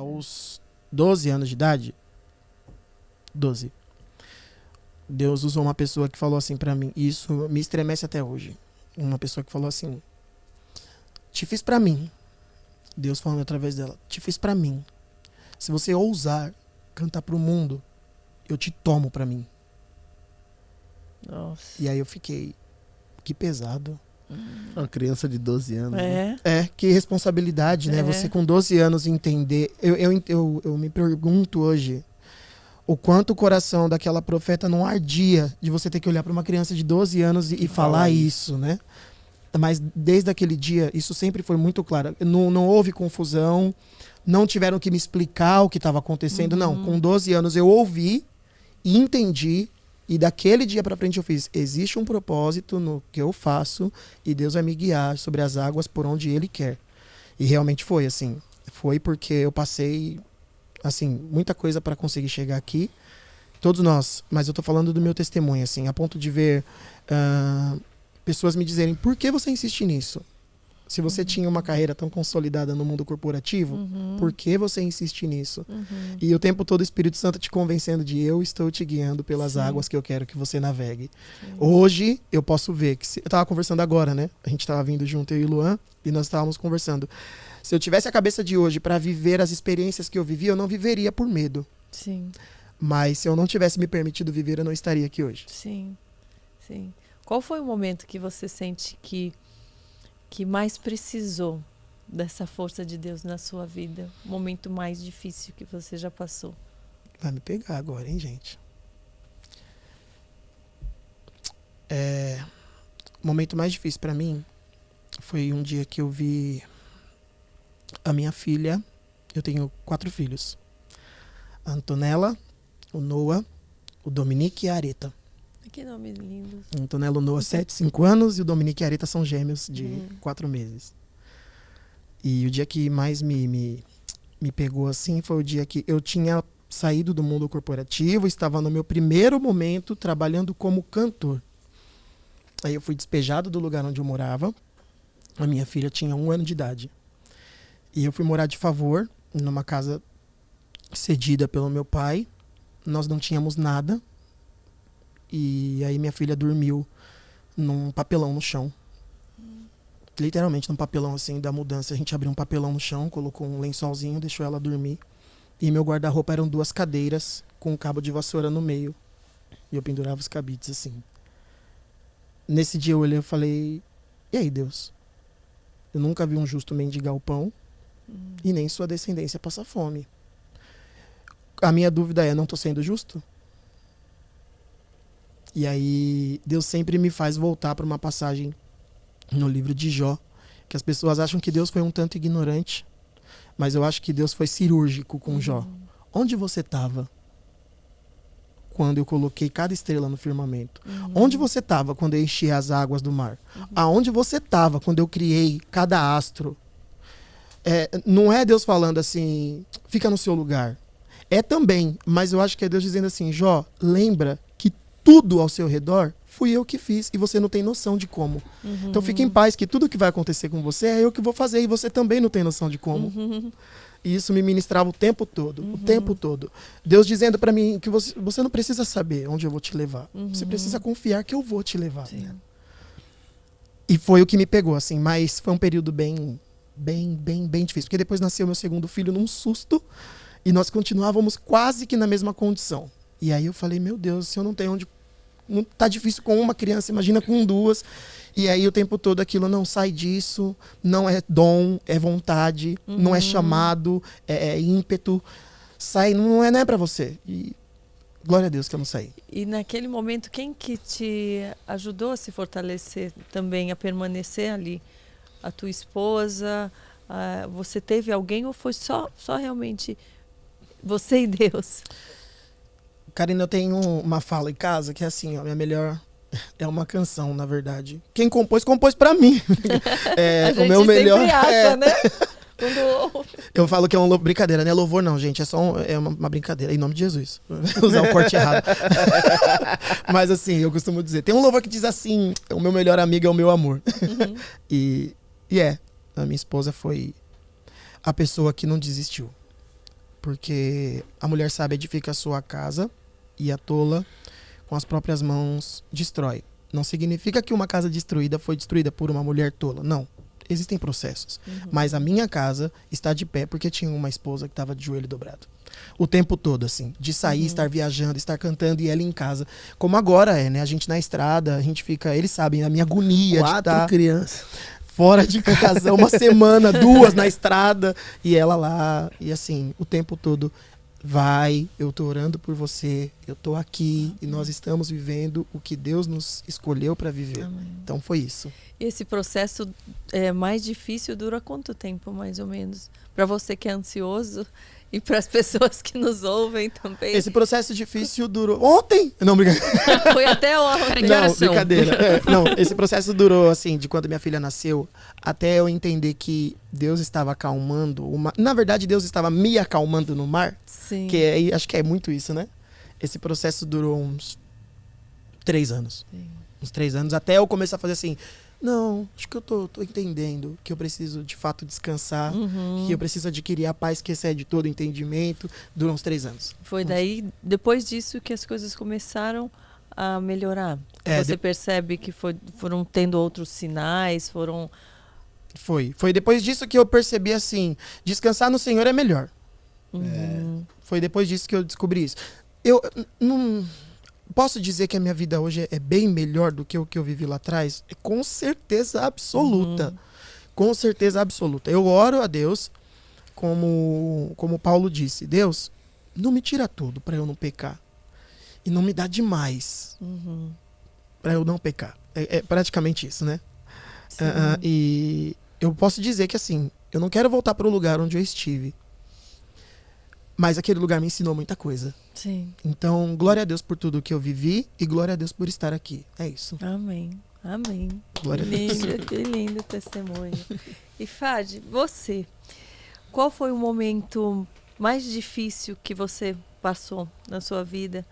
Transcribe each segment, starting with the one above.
Aos 12 anos de idade, 12, Deus usou uma pessoa que falou assim pra mim, e isso me estremece até hoje. Uma pessoa que falou assim: te fiz pra mim. Deus falando através dela: te fiz pra mim. Se você ousar cantar pro mundo, eu te tomo pra mim. Nossa. E aí eu fiquei, que pesado. Uma criança de 12 anos. Né? Que responsabilidade, né? Você com 12 anos entender. Eu me pergunto hoje o quanto o coração daquela profeta não ardia de você ter que olhar para uma criança de 12 anos e falar isso, né? Mas desde aquele dia, isso sempre foi muito claro. Não houve confusão, não tiveram que me explicar o que estava acontecendo. Não, com 12 anos eu ouvi e entendi. E daquele dia para frente eu fiz, existe um propósito no que eu faço e Deus vai me guiar sobre as águas por onde Ele quer. E realmente foi assim. Foi porque eu passei, assim, muita coisa para conseguir chegar aqui. Todos nós, mas eu tô falando do meu testemunho, assim, a ponto de ver pessoas me dizerem, por que você insiste nisso? Se você tinha uma carreira tão consolidada no mundo corporativo, por que você insiste nisso? E o tempo todo o Espírito Santo te convencendo de eu estou te guiando pelas águas que eu quero que você navegue. Hoje eu posso ver que... eu estava conversando agora, né? A gente estava vindo junto, eu e o Luan, e nós estávamos conversando. Se eu tivesse a cabeça de hoje para viver as experiências que eu vivi, eu não viveria por medo. Sim. Mas se eu não tivesse me permitido viver, eu não estaria aqui hoje. Sim, sim. Qual foi o momento que você sente que mais precisou dessa força de Deus na sua vida? O momento mais difícil que você já passou? Vai me pegar agora, hein, gente? O momento mais difícil para mim foi um dia que eu vi a minha filha. Eu tenho 4 filhos. A Antonella, o Noah, o Dominique e a Areta. Que nome lindo. A Antonella, o Noah, 7, 5 anos, e o Dominique e a Areta são gêmeos de 4 meses. E o dia que mais me pegou assim foi o dia que eu tinha saído do mundo corporativo, estava no meu primeiro momento trabalhando como cantor. Aí eu fui despejado do lugar onde eu morava. A minha filha tinha 1 ano de idade. E eu fui morar de favor numa casa cedida pelo meu pai. Nós não tínhamos nada. E aí minha filha dormiu num papelão no chão. Literalmente num papelão assim da mudança. A gente abriu um papelão no chão, colocou um lençolzinho, deixou ela dormir. E meu guarda-roupa eram 2 cadeiras com um cabo de vassoura no meio. E eu pendurava os cabides assim. Nesse dia eu olhei e falei, e aí, Deus? Eu nunca vi um justo mendigar o pão e nem sua descendência passar fome. A minha dúvida é, não estou sendo justo? E aí Deus sempre me faz voltar para uma passagem no livro de Jó, que as pessoas acham que Deus foi um tanto ignorante, mas eu acho que Deus foi cirúrgico com Jó. Onde você estava quando eu coloquei cada estrela no firmamento? Onde você estava quando eu enchi as águas do mar? Aonde você estava quando eu criei cada astro? Não é Deus falando assim, fica no seu lugar. É também, mas eu acho que é Deus dizendo assim, Jó, lembra que tudo ao seu redor fui eu que fiz e você não tem noção de como. Então fique em paz que tudo que vai acontecer com você é eu que vou fazer e você também não tem noção de como. E isso me ministrava o tempo todo, o tempo todo. Deus dizendo pra mim que você não precisa saber onde eu vou te levar. Você precisa confiar que eu vou te levar. Né? E foi o que me pegou, assim, mas foi um período bem difícil. Porque depois nasceu meu segundo filho num susto e nós continuávamos quase que na mesma condição. E aí eu falei, meu Deus, se eu não tenho onde... Não tá difícil com uma criança, imagina com 2. E aí o tempo todo aquilo, não sai disso, não é dom, é vontade, não é chamado, é ímpeto. Sai, não é pra você. E glória a Deus que eu não saí. E naquele momento, quem que te ajudou a se fortalecer também, a permanecer ali? A tua esposa? Você teve alguém ou foi só realmente você e Deus? Karina, eu tenho uma fala em casa que é assim, ó, minha melhor... É uma canção, na verdade. Quem compôs pra mim. A gente o meu melhor sempre acha, né? Quando... Eu falo que é uma brincadeira, não é louvor não, gente. É só uma brincadeira, em nome de Jesus. Usar o corte errado. Mas assim, eu costumo dizer. Tem um louvor que diz assim, o meu melhor amigo é o meu amor. E a minha esposa foi a pessoa que não desistiu. Porque a mulher sábia edifica a sua casa e a tola com as próprias mãos destrói. Não significa que uma casa destruída foi destruída por uma mulher tola. Não. Existem processos. Mas a minha casa está de pé porque tinha uma esposa que estava de joelho dobrado. O tempo todo, assim. De sair, estar viajando, estar cantando e ela em casa. Como agora é, né? A gente na estrada, a gente fica... Eles sabem, a minha agonia 4 de estar crianças. fora de casa, uma semana, 2 na estrada. E ela lá. E assim, o tempo todo... Vai, eu tô orando por você, eu tô aqui e nós estamos vivendo o que Deus nos escolheu para viver. Amém. Então foi isso. Esse processo mais difícil dura quanto tempo, mais ou menos? Para você que é ansioso e para as pessoas que nos ouvem também. Esse processo difícil durou... Ontem! Não, brincadeira. Foi até ontem. Não, brincadeira. Não, esse processo durou, assim, de quando minha filha nasceu, até eu entender que Deus estava acalmando o mar. Na verdade, Deus estava me acalmando no mar. Sim. Que acho que é muito isso, né? Esse processo durou uns 3 anos. Sim. Uns 3 anos, até eu começar a fazer assim... Não, acho que eu tô entendendo que eu preciso de fato descansar, que eu preciso adquirir a paz que excede todo entendimento. Durou uns 3 anos. Foi daí, depois disso, que as coisas começaram a melhorar. Você percebe que foram tendo outros sinais, foram... Foi depois disso que eu percebi assim, descansar no Senhor é melhor. Foi depois disso que eu descobri isso. Eu não... Posso dizer que a minha vida hoje é bem melhor do que o que eu vivi lá atrás? Com certeza absoluta. Com certeza absoluta. Eu oro a Deus, como Paulo disse. Deus, não me tira tudo para eu não pecar. E não me dá demais para eu não pecar. É praticamente isso, né? E eu posso dizer que assim, eu não quero voltar para o lugar onde eu estive. Mas aquele lugar me ensinou muita coisa. Sim. Então, glória a Deus por tudo que eu vivi e glória a Deus por estar aqui. É isso. Amém. Amém. Glória a Deus. Que lindo testemunho. E Fad, você, qual foi o momento mais difícil que você passou na sua vida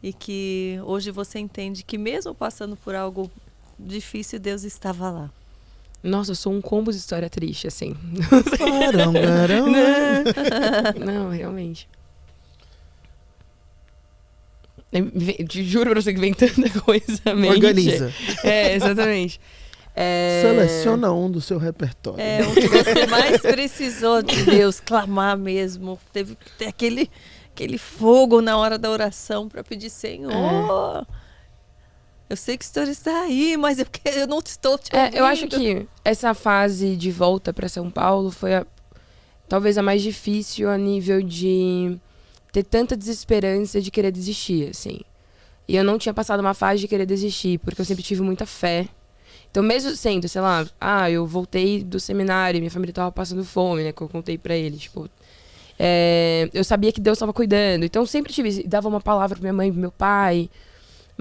e que hoje você entende que mesmo passando por algo difícil, Deus estava lá? Nossa, eu sou um combo de história triste, assim. Não, realmente. Te juro pra você que vem tanta coisa à mente. Organiza. Exatamente. Seleciona um do seu repertório. O que você mais precisou de Deus, clamar mesmo. Teve que ter aquele fogo na hora da oração para pedir, Senhor... Eu sei que o Senhor está aí, mas eu não estou te ouvindo. Eu acho que essa fase de volta para São Paulo foi talvez a mais difícil a nível de ter tanta desesperança de querer desistir, assim. E eu não tinha passado uma fase de querer desistir, porque eu sempre tive muita fé. Então, mesmo sendo, sei lá, eu voltei do seminário e minha família estava passando fome, né, que eu contei para eles, tipo... eu sabia que Deus estava cuidando, então eu sempre dava uma palavra pra minha mãe e pro meu pai...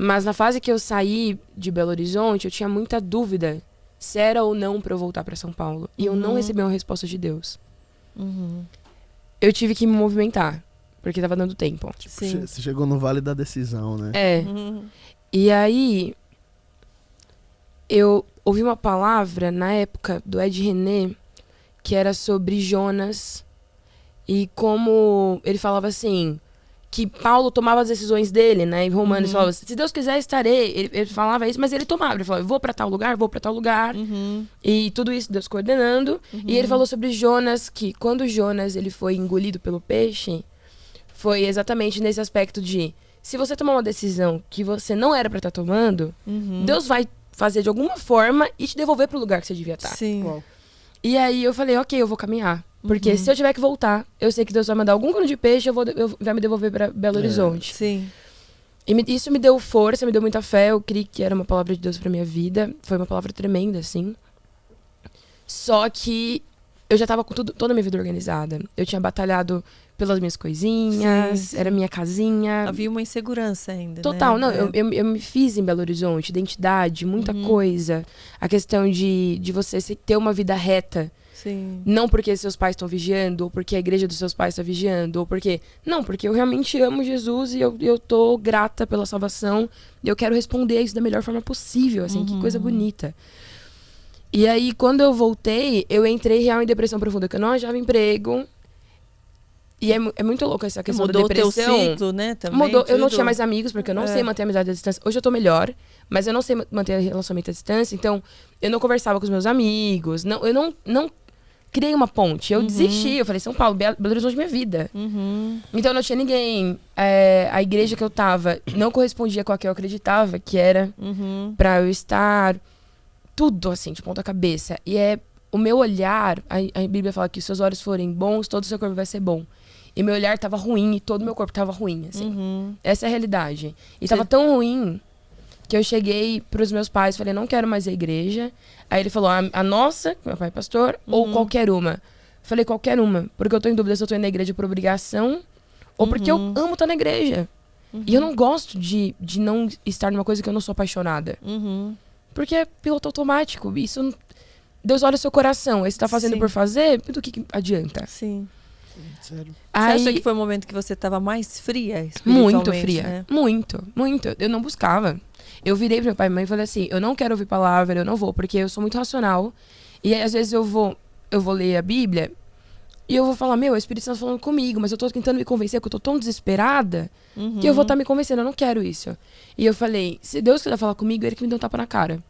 Mas na fase que eu saí de Belo Horizonte, eu tinha muita dúvida se era ou não para eu voltar para São Paulo. E eu não recebi uma resposta de Deus. Eu tive que me movimentar, porque tava dando tempo. Tipo, você chegou no vale da decisão, né? E aí, eu ouvi uma palavra na época do Ed René, que era sobre Jonas. E como ele falava assim... que Paulo tomava as decisões dele, né? Em Romanos, falava, se Deus quiser, estarei. Ele falava isso, mas ele tomava. Ele falava, vou pra tal lugar. E tudo isso Deus coordenando. E ele falou sobre Jonas, que quando Jonas ele foi engolido pelo peixe, foi exatamente nesse aspecto de, se você tomar uma decisão que você não era pra estar tomando, Deus vai fazer de alguma forma e te devolver pro lugar que você devia estar. Sim. Uau. E aí eu falei, ok, eu vou caminhar. Porque se eu tiver que voltar, eu sei que Deus vai mandar algum grão de peixe, vai me devolver pra Belo Horizonte. Sim. E isso me deu força, me deu muita fé. Eu criei que era uma palavra de Deus pra minha vida. Foi uma palavra tremenda, assim. Só que eu já tava com toda a minha vida organizada. Eu tinha batalhado pelas minhas coisinhas, era minha casinha. Havia uma insegurança ainda, total, né? Não, eu me fiz em Belo Horizonte, identidade, muita coisa. A questão de você ter uma vida reta. Sim. Não porque seus pais estão vigiando, ou porque a igreja dos seus pais está vigiando, ou porque... Não, porque eu realmente amo Jesus e eu tô grata pela salvação. E eu quero responder a isso da melhor forma possível, assim, que coisa bonita. E aí, quando eu voltei, eu entrei real em depressão profunda, que eu não achava emprego. E é muito louco essa questão Mudou da depressão. o teu ciclo, né? Também, Mudou. Eu não tudo. tinha mais amigos, porque eu não sei manter a amizade à distância. Hoje eu tô melhor, mas eu não sei manter relacionamento à distância. Então, eu não conversava com os meus amigos. Eu não criei uma ponte. Eu desisti. Eu falei, São Paulo, Belo Horizonte é minha vida. Então, não tinha ninguém. A igreja que eu tava não correspondia com a que eu acreditava que era pra eu estar. Tudo, assim, de ponta cabeça. E o meu olhar... A Bíblia fala que se os seus olhos forem bons, todo o seu corpo vai ser bom. E meu olhar tava ruim e todo meu corpo tava ruim, assim. Essa é a realidade. E tava tão ruim que eu cheguei pros meus pais e falei, não quero mais a igreja. Aí ele falou, a nossa, meu pai é pastor, ou qualquer uma. Falei, qualquer uma. Porque eu tô em dúvida se eu tô indo na igreja por obrigação ou porque eu amo estar na igreja. E eu não gosto de não estar numa coisa que eu não sou apaixonada. Porque é piloto automático. Isso... Deus olha o seu coração. Aí você tá fazendo por fazer, do que adianta? Sim. Sério. Você acha que foi o momento que você estava mais fria Muito espiritualmente, fria. né? Muito. Eu não buscava. Eu virei pro meu pai e mãe e falei assim, eu não quero ouvir palavra, eu não vou, porque eu sou muito racional. E aí, às vezes eu vou ler a Bíblia e eu vou falar, o Espírito Santo tá falando comigo, mas eu tô tentando me convencer, que eu tô tão desesperada, que eu vou estar me convencendo, eu não quero isso. E eu falei, se Deus quiser falar comigo, ele que me deu um tapa na cara.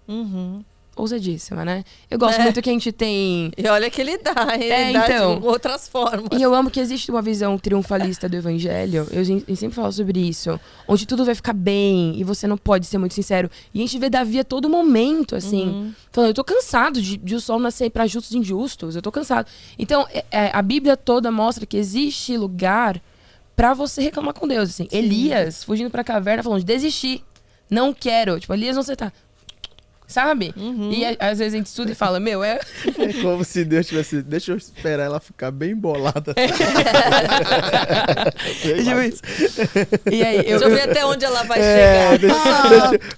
Ousadíssima, né? Eu gosto muito que a gente tem... E olha que ele dá de outras formas. E eu amo que existe uma visão triunfalista do evangelho. Eu sempre falo sobre isso. Onde tudo vai ficar bem e você não pode ser muito sincero. E a gente vê Davi a todo momento, assim. Falando, eu tô cansado de o sol nascer pra justos e injustos. Eu tô cansado. Então, a Bíblia toda mostra que existe lugar pra você reclamar com Deus, assim. Sim. Elias, fugindo pra caverna, falando, desistir. Não quero. Tipo, Elias, não você tá... Sabe? E às vezes a gente estuda e fala, É como se Deus tivesse... Deixa eu esperar ela ficar bem bolada. E aí, deixa eu ver até onde ela vai chegar.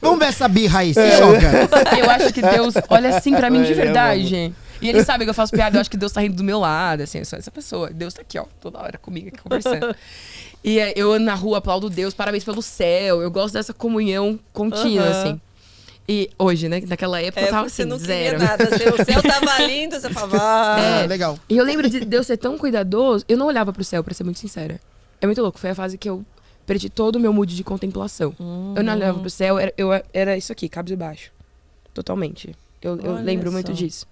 Vamos ver essa birra aí, se joga. Eu acho que Deus olha assim pra mim de verdade. E ele sabe que eu faço piada, eu acho que Deus tá rindo do meu lado, assim, eu sou essa pessoa. Deus tá aqui, ó, toda hora comigo aqui conversando. E eu ando na rua, aplaudo Deus, parabéns pelo céu. Eu gosto dessa comunhão contínua, assim. E hoje, né? Naquela época eu tava assim, você não zero. queria nada. O céu tava lindo, você falava... legal. E eu lembro de Deus ser tão cuidadoso. Eu não olhava pro céu, pra ser muito sincera. É muito louco. Foi a fase que eu perdi todo o meu mood de contemplação. Eu não olhava pro céu. Era isso aqui, cabos e baixo. Totalmente. Eu lembro muito disso.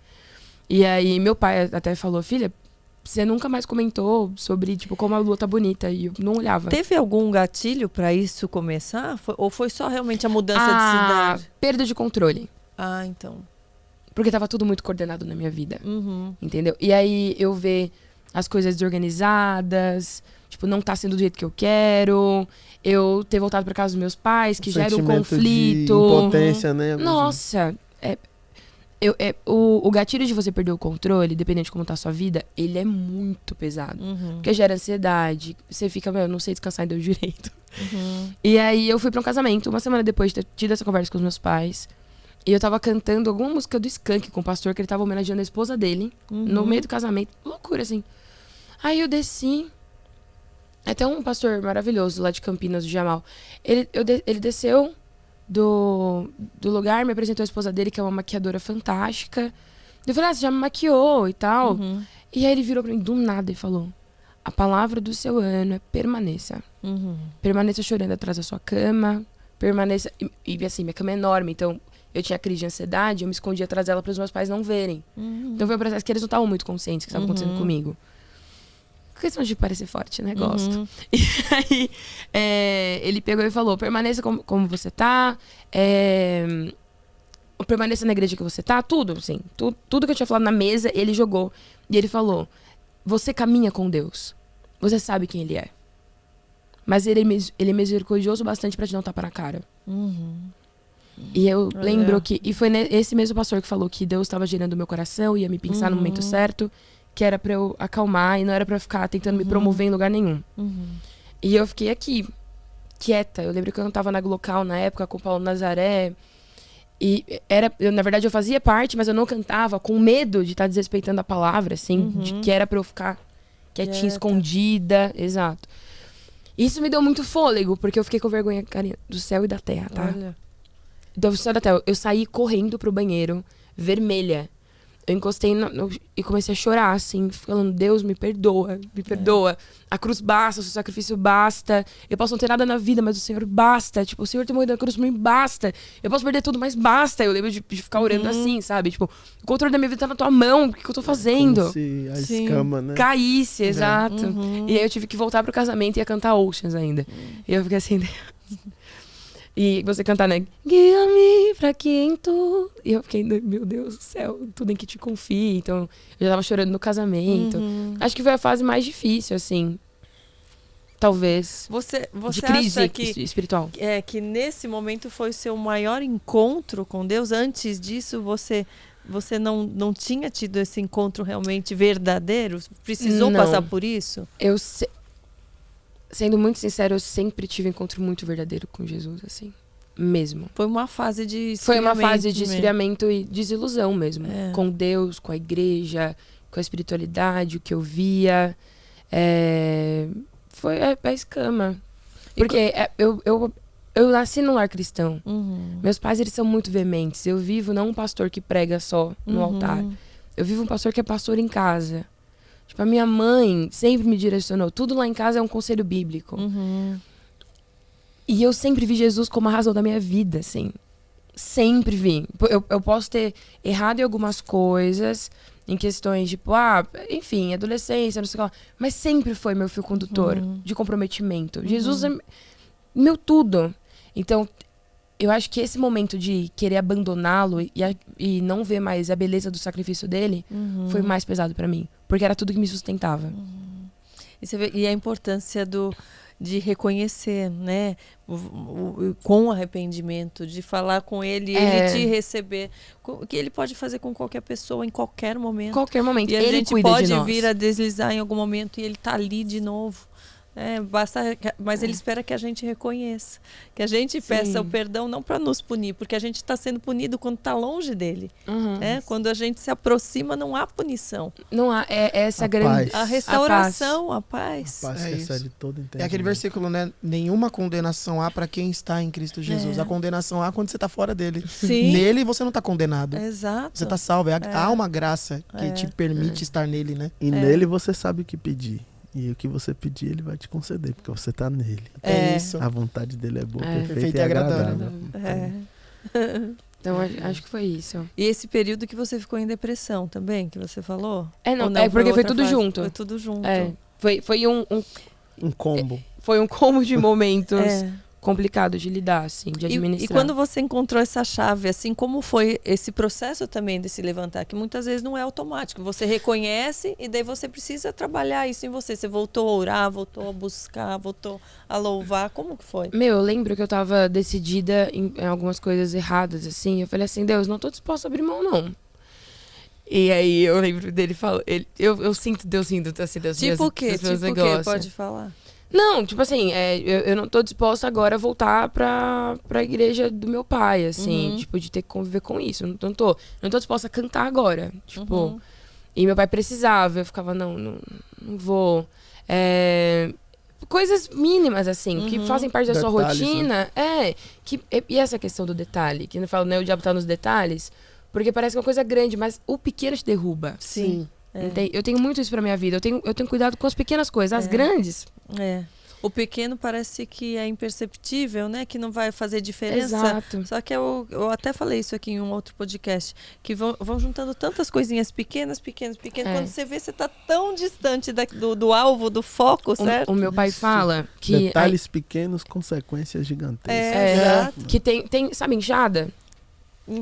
E aí, meu pai até falou, filha... Você nunca mais comentou sobre, tipo, como a lua tá bonita. E eu não olhava. Teve algum gatilho pra isso começar? Ou foi só realmente a mudança de cidade? Perda de controle. Ah, então. Porque tava tudo muito coordenado na minha vida. Entendeu? E aí, eu ver as coisas desorganizadas. Tipo, não tá sendo do jeito que eu quero. Eu ter voltado pra casa dos meus pais, que gera um conflito. De impotência, né? Nossa, o gatilho de você perder o controle, dependendo de como tá a sua vida, ele é muito pesado. Porque gera ansiedade, você fica, não sei descansar ainda direito. E aí eu fui pra um casamento, uma semana depois de ter tido essa conversa com os meus pais. E eu tava cantando alguma música do Skank com o pastor, que ele tava homenageando a esposa dele, no meio do casamento. Loucura, assim. Aí eu desci. Até um pastor maravilhoso lá de Campinas, do Jamal. Ele desceu do lugar, me apresentou a esposa dele, que é uma maquiadora fantástica. Eu falei, você já me maquiou e tal. E aí ele virou pra mim do nada e falou, a palavra do seu ano é permaneça. Permaneça chorando atrás da sua cama, permaneça... E assim, minha cama é enorme, então eu tinha crise de ansiedade, eu me escondia atrás dela para os meus pais não verem. Então foi um processo que eles não estavam muito conscientes que estava acontecendo comigo. Questão de parecer forte, né? Gosto. E aí, ele pegou e falou, permaneça como você tá, permaneça na igreja que você tá, tudo, assim. Tudo que eu tinha falado na mesa, ele jogou. E ele falou, você caminha com Deus. Você sabe quem ele é. Mas ele é misericordioso bastante pra te dar um tapa na cara. E eu lembro que... E foi esse mesmo pastor que falou que Deus estava gerando o meu coração, ia me pensar no momento certo, que era pra eu acalmar e não era pra ficar tentando me promover em lugar nenhum. E eu fiquei aqui, quieta. Eu lembro que eu cantava na Glocal na época com o Paulo Nazaré. E na verdade eu fazia parte, mas eu não cantava com medo de estar desrespeitando a palavra, assim, de que era pra eu ficar quietinha, escondida. Exato. Isso me deu muito fôlego, porque eu fiquei com vergonha, carinha, do céu e da terra, tá? Olha. Do céu e da terra. Eu saí correndo pro banheiro, vermelha. eu encostei e comecei a chorar, assim, falando, Deus, me perdoa, me perdoa. A cruz basta, o seu sacrifício basta. Eu posso não ter nada na vida, mas o Senhor basta. Tipo, o Senhor ter morrido na cruz por mim, basta. Eu posso perder tudo, mas basta. Eu lembro de ficar orando assim, sabe? Tipo, o controle da minha vida tá na tua mão, o que eu tô fazendo? Como se a escama, né? Caísse, exato. E aí eu tive que voltar pro casamento e ia cantar Oceans ainda. E eu fiquei assim... E você cantar, né? Guia-me pra quem tu... E eu fiquei, meu Deus do céu, tudo em que te confie. Então, eu já tava chorando no casamento. Acho que foi a fase mais difícil, assim. Talvez. Você de crise acha que, espiritual. que nesse momento foi o seu maior encontro com Deus? Antes disso, você não tinha tido esse encontro realmente verdadeiro? Precisou passar por isso? Sendo muito sincero, eu sempre tive um encontro muito verdadeiro com Jesus, assim. Mesmo. Foi uma fase de esfriamento. Foi uma fase de esfriamento e desilusão mesmo. É. Com Deus, com a igreja, com a espiritualidade, o que eu via. Foi a escama. Porque eu nasci num lar cristão. Meus pais, eles são muito veementes. Eu vivo não um pastor que prega só no altar. Eu vivo um pastor que é pastor em casa. Tipo, a minha mãe sempre me direcionou. Tudo lá em casa é um conselho bíblico. E eu sempre vi Jesus como a razão da minha vida, assim. Sempre vi. Eu posso ter errado em algumas coisas, em questões, tipo, enfim, adolescência, não sei o que lá. Mas sempre foi meu fio condutor de comprometimento. Jesus é meu tudo. Então, eu acho que esse momento de querer abandoná-lo e não ver mais a beleza do sacrifício dele foi mais pesado pra mim. Porque era tudo que me sustentava. E você vê, e a importância de reconhecer, né? Com arrependimento, de falar com ele, ele te receber. Que ele pode fazer com qualquer pessoa, em qualquer momento. Qualquer momento. E a ele gente cuida pode de nós. vir a deslizar em algum momento e ele tá ali de novo. Mas ele espera que a gente reconheça, que a gente peça o perdão, não para nos punir, porque a gente está sendo punido quando está longe dele. Quando a gente se aproxima, não há punição. Não há, essa A grande... paz. A restauração, a paz. A paz que excede todo entendimento. É aquele versículo, né? Nenhuma condenação há para quem está em Cristo Jesus. A condenação há quando você está fora dele. Sim. Nele você não está condenado. Exato. Você está salvo. Há uma graça que te permite estar nele, né? E nele você sabe o que pedir. E o que você pedir, ele vai te conceder, porque você está nele. É isso. A vontade dele é boa, Perfeita perfeita e e agradável. agradável. Então, acho que foi isso. E esse período que você ficou em depressão também, que você falou? Não, Ou não, porque foi outra tudo fase? junto. Foi tudo junto. Foi Um combo. foi um combo de momentos complicados de lidar, assim, de administrar. E quando você encontrou essa chave, assim, como foi esse processo também de se levantar? Que muitas vezes não é automático. Você reconhece e daí você precisa trabalhar isso em você. Você voltou a orar, voltou a buscar, voltou a louvar. Como que foi? Eu lembro que eu tava decidida em algumas coisas erradas, assim. Eu falei assim, Deus, não tô disposta a abrir mão, não. E aí eu lembro dele falando... Eu sinto Deus rindo, assim, das Tipo o quê? dos meus Tipo o negócios. quê? Pode falar. Não, tipo assim, eu não tô disposta agora a voltar pra igreja do meu pai, assim, tipo, de ter que conviver com isso. Eu não tô disposta a cantar agora, tipo. E meu pai precisava, eu ficava, não vou. Coisas mínimas, assim, que fazem parte da sua Detalhes, rotina. E essa questão do detalhe, que eu falo, né, o diabo tá nos detalhes, porque parece uma coisa grande, mas o pequeno te derruba. Sim. Eu tenho muito isso pra minha vida. Eu tenho cuidado com as pequenas coisas. As grandes. O pequeno parece que é imperceptível, né? Que não vai fazer diferença. Exato. Só que eu até falei isso aqui em um outro podcast. Que vão juntando tantas coisinhas pequenas. Quando você vê, você tá tão distante do alvo, do foco, certo? O meu pai fala que... Detalhes pequenos, consequências gigantescas. Exato. Que tem, sabe, enxada?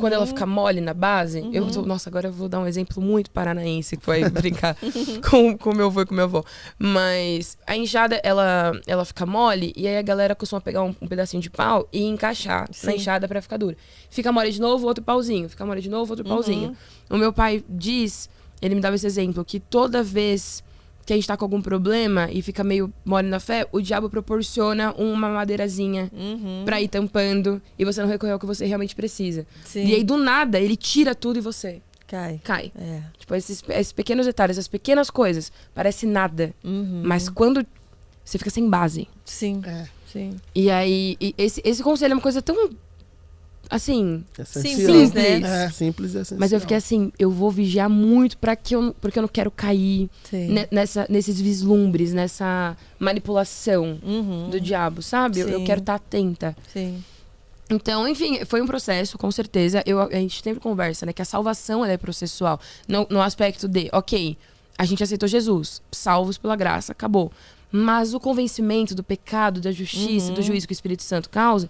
Quando ela fica mole na base, nossa, agora eu vou dar um exemplo muito paranaense que vai brincar com meu avô e com meu avô. Mas a enxada, ela fica mole e aí a galera costuma pegar um pedacinho de pau e encaixar na enxada pra ficar dura. Fica mole de novo, outro pauzinho. Fica mole de novo, outro pauzinho. O meu pai diz, ele me dava esse exemplo, que toda vez que a gente tá com algum problema e fica meio mole na fé, o diabo proporciona uma madeirazinha pra ir tampando e você não recorrer ao que você realmente precisa. Sim. E aí, do nada, ele tira tudo e você cai. Tipo, esses pequenos detalhes, essas pequenas coisas, parece nada. Mas quando você fica sem base. Sim. Sim. E aí, esse conselho é uma coisa tão assim, Essencial. Simples, né? É. Simples e essencial. mas eu fiquei assim, eu vou vigiar muito porque eu não quero cair Sim. nesses vislumbres, nessa manipulação Uhum. do diabo, sabe? Eu Sim. quero estar atenta. Sim. Então, enfim, foi um processo, com certeza. A gente sempre conversa, né? Que a salvação ela é processual. No aspecto de, ok, a gente aceitou Jesus, salvos pela graça, acabou. Mas o convencimento do pecado, da justiça, do juízo que o Espírito Santo causa,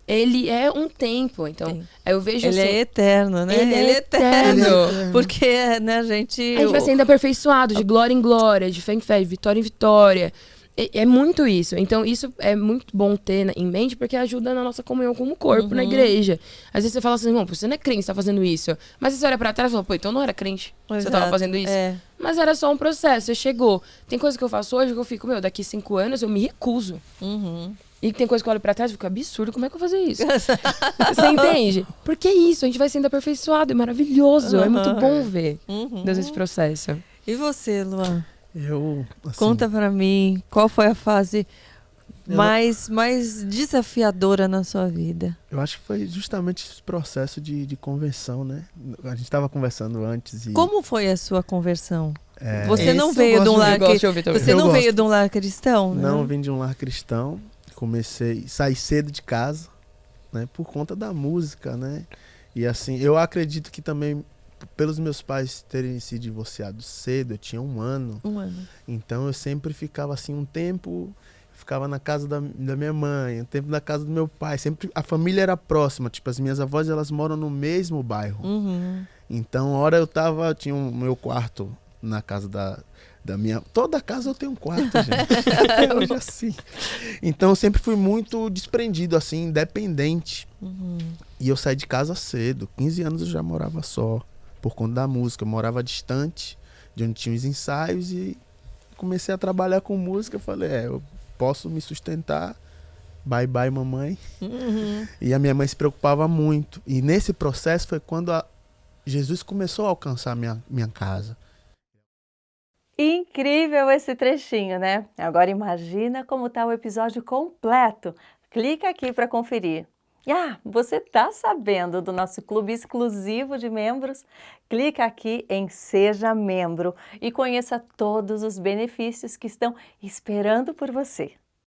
ele é um tempo. Então, Sim. eu vejo Ele assim... é eterno, né? Ele é eterno. Porque, né, a gente... A gente vai sendo aperfeiçoado de glória em glória, de fé em fé, de vitória em vitória. É muito isso. Então, isso é muito bom ter em mente, porque ajuda na nossa comunhão como corpo, na igreja. Às vezes você fala assim, irmão, você não é crente, você tá fazendo isso. Mas você olha pra trás e fala, pô, então não era crente. Você tava Exato. fazendo isso. É. Mas era só um processo, você chegou. Tem coisa que eu faço hoje que eu fico, daqui 5 anos eu me recuso. Uhum. E tem coisa que eu olho pra trás e fico, absurdo, como é que eu vou fazer isso? Você entende? Porque é isso, a gente vai sendo aperfeiçoado, é maravilhoso. É muito bom ver Deus esse processo. E você, Luan? Eu, assim, Conta pra mim, qual foi a fase Eu- mais desafiadora na sua vida? eu acho que foi justamente esse processo de conversão, né? A gente tava conversando antes e... Como foi a sua conversão? é, Você não Esse veio eu de um gosto lar Eu gosto de ouvir também. Você Eu não gosto. veio de um lar cristão, né? Não vim de um lar cristão, saí cedo de casa, né, por conta da música, né? E assim, eu acredito que também pelos meus pais terem se divorciado cedo, eu tinha 1 ano, Um ano. então eu sempre ficava assim um tempo, ficava na casa da minha mãe, um tempo na casa do meu pai, sempre a família era próxima, tipo as minhas avós elas moram no mesmo bairro. Uhum. Então, hora tinha o meu quarto na casa da minha... Toda casa eu tenho um quarto, gente. Até hoje assim. Então, eu sempre fui muito desprendido, assim, independente. Uhum. E eu saí de casa cedo. 15 anos eu já morava só, por conta da música. Eu morava distante, de onde tinha os ensaios, e comecei a trabalhar com música. Eu falei, eu posso me sustentar. Bye, bye, mamãe. Uhum. E a minha mãe se preocupava muito. E nesse processo foi quando Jesus começou a alcançar minha casa. Incrível esse trechinho, né? Agora imagina como está o episódio completo. Clica aqui para conferir. Você está sabendo do nosso clube exclusivo de membros? Clica aqui em Seja Membro e conheça todos os benefícios que estão esperando por você.